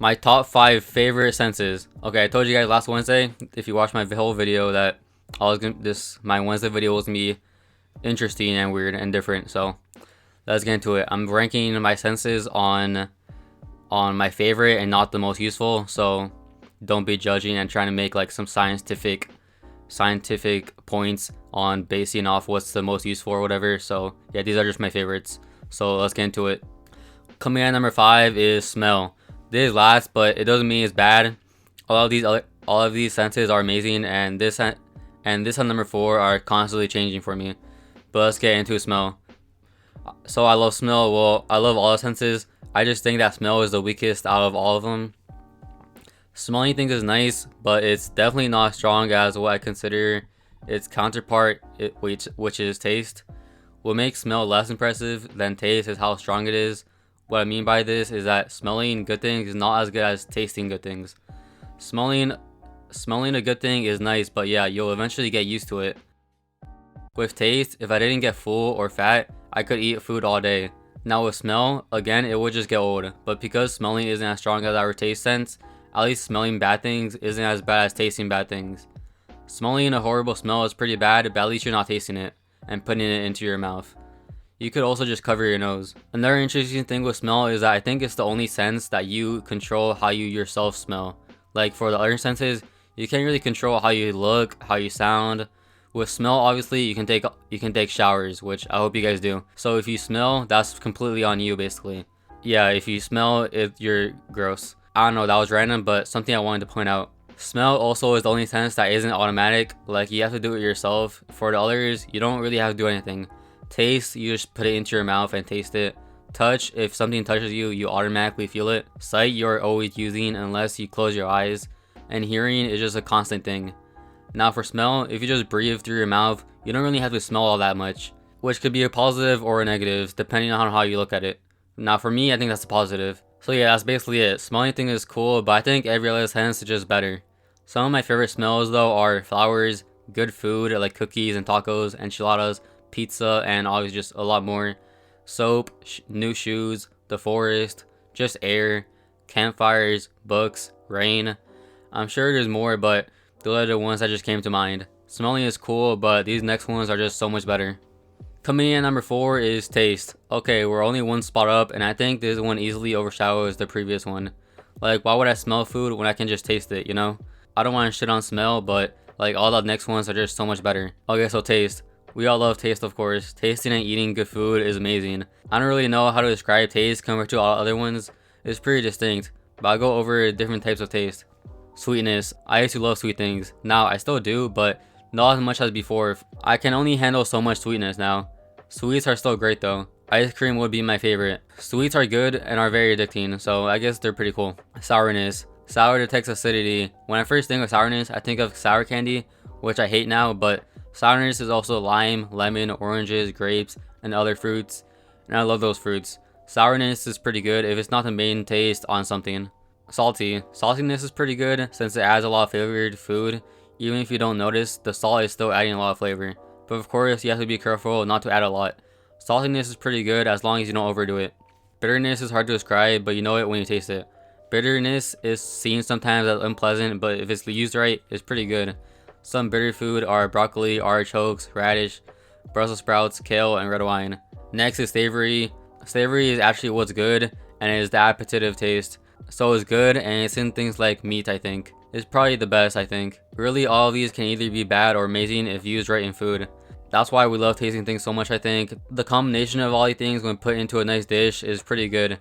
My top 5 favorite senses. Okay, I told you guys last Wednesday, if you watched my whole video, that my Wednesday video was gonna be interesting and weird and different. So let's get into it. I'm ranking my senses on my favorite and not the most useful. So don't be judging and trying to make like some scientific points on basing off what's the most useful or whatever. So yeah, these are just my favorites. So let's get into it. Coming at number 5 is smell. This is last, but it doesn't mean it's bad. All of these senses are amazing, and this on number 4 are constantly changing for me. But let's get into smell. So I love smell. Well, I love all the senses. I just think that smell is the weakest out of all of them. Smelling things is nice, but it's definitely not as strong as what I consider its counterpart, which is taste. What makes smell less impressive than taste is how strong it is. What I mean by this is that smelling good things is not as good as tasting good things. Smelling a good thing is nice, but yeah, you'll eventually get used to it. With taste, if I didn't get full or fat, I could eat food all day. Now with smell, again, it would just get old. But because smelling isn't as strong as our taste sense, at least smelling bad things isn't as bad as tasting bad things. Smelling a horrible smell is pretty bad, but at least you're not tasting it and putting it into your mouth. You could also just cover your nose. Another interesting thing with smell is that I think it's the only sense that you control how you yourself smell. Like for the other senses, you can't really control how you look, how you sound. With smell, obviously, you can take showers, which I hope you guys do. So if you smell, that's completely on you, basically. Yeah, if you smell, you're gross. I don't know, that was random, but something I wanted to point out. Smell also is the only sense that isn't automatic. Like you have to do it yourself. For the others, you don't really have to do anything. Taste, you just put it into your mouth and taste it. Touch, if something touches you, you automatically feel it. Sight, you're always using unless you close your eyes. And hearing is just a constant thing. Now for smell, if you just breathe through your mouth, you don't really have to smell all that much, which could be a positive or a negative depending on how you look at it. Now for me, I think that's a positive. So yeah, that's basically it. Smelling thing is cool, but I think every other sense is just better. Some of my favorite smells though are flowers, good food like cookies and tacos, enchiladas, pizza, and always just a lot more. Soap, new shoes, the forest, just air, campfires, books, rain. I'm sure there's more, but those are the ones that just came to mind. Smelling is cool, but these next ones are just so much better. Coming in at number 4 is taste. Okay, we're only one spot up, and I think this one easily overshadows the previous one. Like, why would I smell food when I can just taste it, you know? I don't want to shit on smell, but like all the next ones are just so much better. Okay, so taste. We all love taste, of course. Tasting and eating good food is amazing. I don't really know how to describe taste compared to all other ones. It's pretty distinct, but I'll go over different types of taste. Sweetness. I used to love sweet things. Now I still do, but not as much as before. I can only handle so much sweetness now. Sweets are still great though. Ice cream would be my favorite. Sweets are good and are very addicting, so I guess they're pretty cool. Sourness. Sour detects acidity. When I first think of sourness, I think of sour candy, which I hate now, but sourness is also lime, lemon, oranges, grapes, and other fruits, and I love those fruits. Sourness is pretty good if it's not the main taste on something. Salty. Saltiness is pretty good since it adds a lot of flavored food. Even if you don't notice, the salt is still adding a lot of flavor. But of course, you have to be careful not to add a lot. Saltiness is pretty good as long as you don't overdo it. Bitterness is hard to describe, but you know it when you taste it. Bitterness is seen sometimes as unpleasant, but if it's used right, it's pretty good. Some bitter food are broccoli, artichokes, radish, Brussels sprouts, kale, and red wine. Next is savory. Savory is actually what's good, and it is the appetitive taste. So it's good, and it's in things like meat, I think. It's probably the best, I think. Really, all of these can either be bad or amazing if used right in food. That's why we love tasting things so much, I think. The combination of all these things when put into a nice dish is pretty good.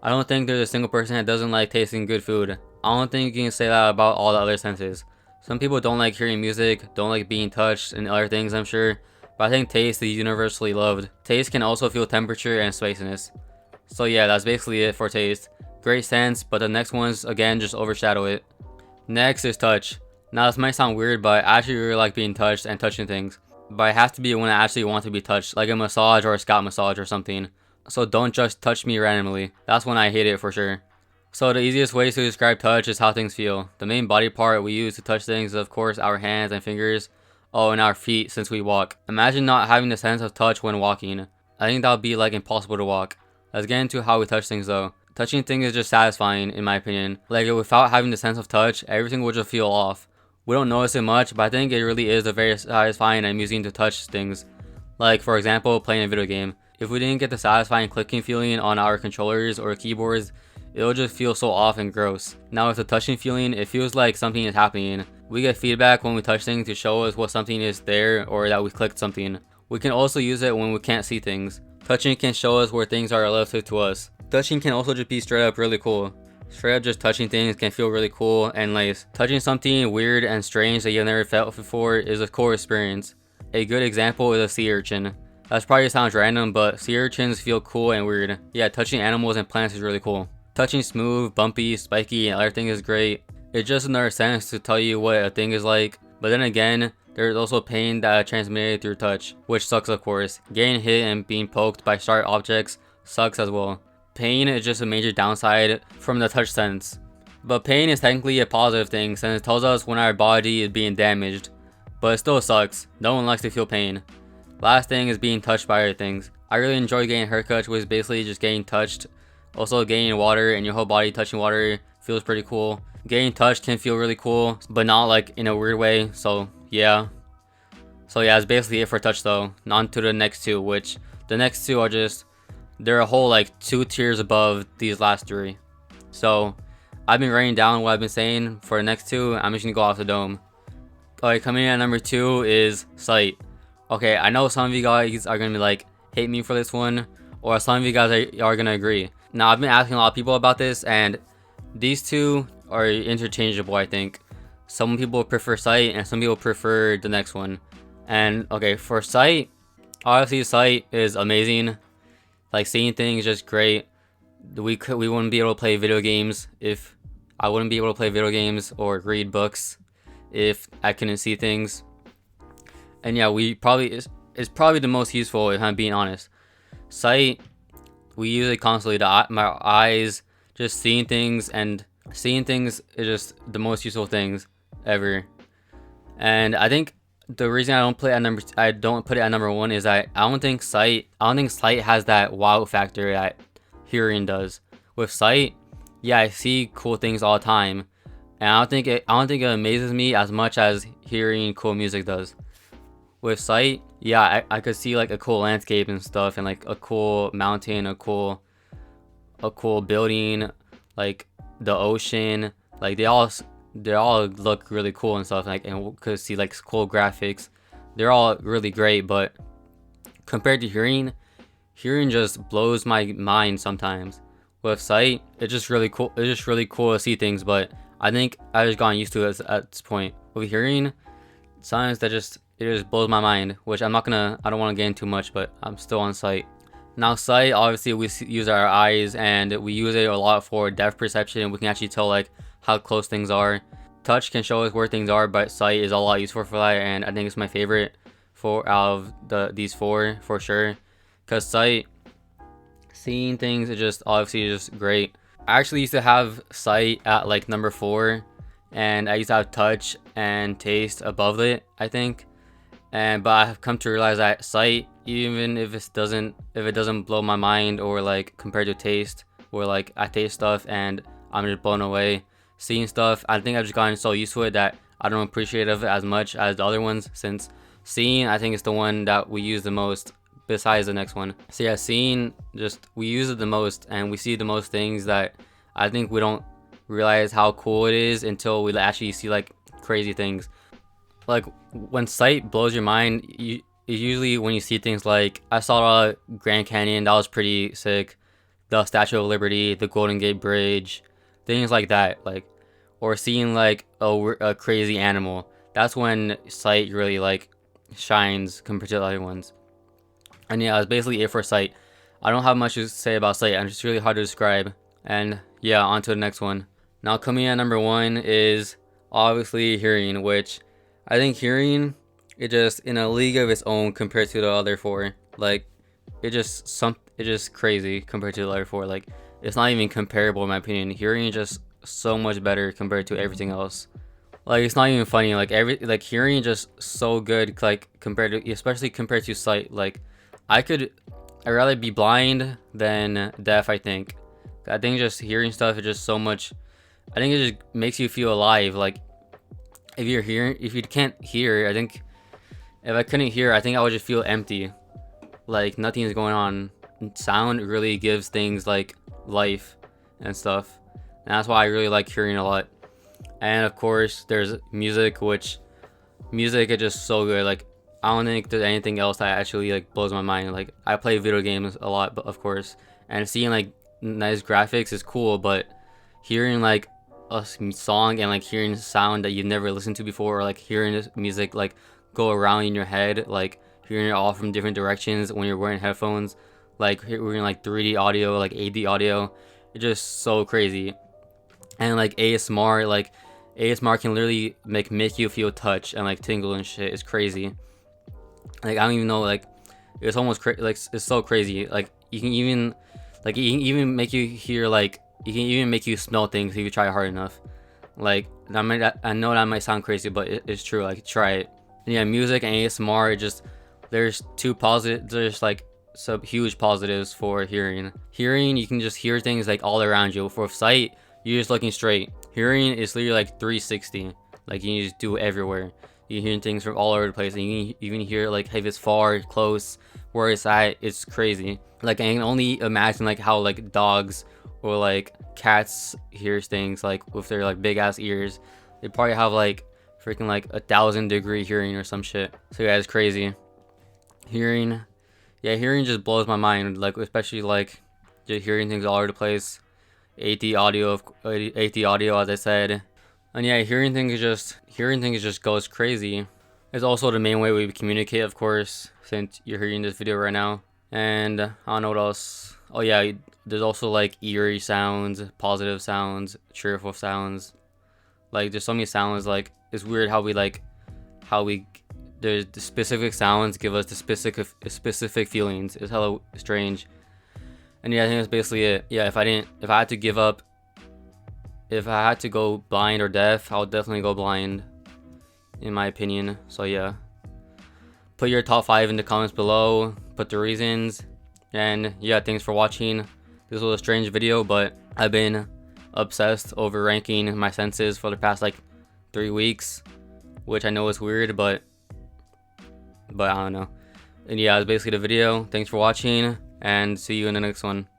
I don't think there's a single person that doesn't like tasting good food. I don't think you can say that about all the other senses. Some people don't like hearing music, don't like being touched, and other things, I'm sure. But I think taste is universally loved. Taste can also feel temperature and spiciness. So yeah, that's basically it for taste. Great sense, but the next ones, again, just overshadow it. Next is touch. Now this might sound weird, but I actually really like being touched and touching things. But it has to be when I actually want to be touched, like a massage or a scalp massage or something. So don't just touch me randomly. That's when I hate it for sure. So the easiest way to describe touch is how things feel. The main body part we use to touch things is of course our hands and fingers. Oh, and our feet since we walk. Imagine not having the sense of touch when walking. I think that would be like impossible to walk. Let's get into how we touch things though. Touching things is just satisfying in my opinion. Like without having the sense of touch, everything will just feel off. We don't notice it much, but I think it really is a very satisfying and amusing to touch things. Like for example, playing a video game. If we didn't get the satisfying clicking feeling on our controllers or keyboards, it'll just feel so off and gross. Now with the touching feeling, it feels like something is happening. We get feedback when we touch things to show us what something is there or that we clicked something. We can also use it when we can't see things. Touching can show us where things are relative to us. Touching can also just be straight up really cool. Straight up just touching things can feel really cool and nice. Touching something weird and strange that you've never felt before is a cool experience. A good example is a sea urchin. That probably sounds random, but sea urchins feel cool and weird. Yeah, touching animals and plants is really cool. Touching smooth, bumpy, spiky, and everything is great. It's just another sense to tell you what a thing is like. But then again, there's also pain that is transmitted through touch, which sucks of course. Getting hit and being poked by sharp objects sucks as well. Pain is just a major downside from the touch sense. But pain is technically a positive thing since it tells us when our body is being damaged. But it still sucks. No one likes to feel pain. Last thing is being touched by other things. I really enjoy getting haircuts, which is basically just getting touched. Also getting water and your whole body touching water feels pretty cool. Getting touched can feel really cool, but not like in a weird way. So yeah, that's basically it for touch though. On to the next two, which the next two are just, they're a whole like 2 tiers above these last 3. So I've been writing down what I've been saying for the next 2. I'm just gonna go off the dome. Okay, coming in at number 2 is sight. Okay, I know some of you guys are gonna be like, hate me for this one, or some of you guys are gonna agree. Now I've been asking a lot of people about this, and these two are interchangeable, I think. Some people prefer sight and some people prefer the next one. And okay, for sight, obviously sight is amazing. Like seeing things is just great. We wouldn't be able to play video games if I wouldn't be able to play video games or read books if I couldn't see things. And yeah, it's probably the most useful if I'm being honest. Sight, we use it constantly. My eyes, just seeing things, and seeing things is just the most useful things ever. And I think the reason I don't put it at number 1 is that I don't think sight has that wow factor that hearing does. With sight, yeah, I see cool things all the time, and I don't think it amazes me as much as hearing cool music does. With sight, yeah, I could see like a cool landscape and stuff, and like a cool mountain, a cool building, like the ocean, like they all look really cool and stuff, like, and could see like cool graphics. They're all really great, but compared to hearing just blows my mind sometimes. With sight, it's just really cool. It's just really cool to see things, but I think I just gotten used to it at this point. With hearing, sometimes it just blows my mind, which I don't want to get into much, but I'm still on sight. Now sight, obviously we use our eyes, and we use it a lot for depth perception, and we can actually tell like how close things are. Touch can show us where things are, but sight is a lot useful for that, and I think it's my favorite out of these 4 for sure. Because sight, seeing things is just obviously just great. I actually used to have sight at like number 4, and I used to have touch and taste above it, I think. But I've come to realize that sight, even if it doesn't blow my mind, or like compared to taste, where like I taste stuff and I'm just blown away, seeing stuff, I think I've just gotten so used to it that I don't appreciate it as much as the other ones, since seeing, I think, is the one that we use the most besides the next one. So yeah, seeing, just we use it the most, and we see the most things that I think we don't realize how cool it is until we actually see like crazy things. Like when sight blows your mind, usually when you see things like, I saw Grand Canyon, that was pretty sick, the Statue of Liberty, the Golden Gate Bridge, things like that, like, or seeing like a crazy animal. That's when sight really like shines compared to the other ones. And yeah, that's basically it for sight. I don't have much to say about sight, and it's just really hard to describe. And yeah, on to the next one. Now coming at number 1 is obviously hearing, which I think hearing is just in a league of its own compared to the other 4. Like it's just crazy compared to the other 4. Like it's not even comparable in my opinion. Hearing is just so much better compared to everything else. Like it's not even funny. Like hearing is just so good, like especially compared to sight. Like I'd rather be blind than deaf, I think. I think just hearing stuff is just so much. I think it just makes you feel alive. Like if you can't hear, I think if I couldn't hear, I think I would just feel empty. Like nothing is going on. Sound really gives things like life and stuff. And that's why I really like hearing a lot. And of course, there's music, which music is just so good. Like I don't think there's anything else that actually like blows my mind. Like I play video games a lot, but of course, and seeing like nice graphics is cool, but hearing like a song and like hearing sound that you've never listened to before, or like hearing this music like go around in your head, like hearing it all from different directions when you're wearing headphones, like hearing like 3D audio, like 8D audio, it's just so crazy. And like ASMR can literally make you feel touch and like tingle and shit. It's crazy. Like I don't even know, like it's almost like it's so crazy. Like you can even make you hear, like you can even make you smell things if you try hard enough. Like I know that might sound crazy, but it's true. Like try it. And yeah, music and ASMR, it just there's like some huge positives for hearing. Hearing, you can just hear things like all around you. For sight, you're just looking straight. Hearing is literally like 360. Like you can just do it everywhere. You hear things from all over the place, and you can even hear like if it's far, close, where it's at. It's crazy. Like I can only imagine like how like dogs or like cats hears things like with their like big ass ears. They probably have like freaking like 1,000-degree hearing or some shit. So yeah, it's crazy. Hearing, yeah, hearing just blows my mind. Like especially like just hearing things all over the place. 8D audio, as I said. And yeah, hearing things just goes crazy. It's also the main way we communicate, of course, since you're hearing this video right now. And I don't know what else. Oh yeah, there's also like eerie sounds, positive sounds, cheerful sounds. Like there's so many sounds. Like it's weird how there's the specific sounds give us the specific feelings. It's hella strange. And yeah, I think that's basically it. Yeah, if I had to give up, if I had to go blind or deaf, I would definitely go blind, in my opinion. So yeah, put your top 5 in the comments below, put the reasons, and yeah, thanks for watching. This was a strange video, but I've been obsessed over ranking my senses for the past like 3 weeks, which I know is weird, but I don't know. And yeah, that's basically the video. Thanks for watching, and see you in the next one.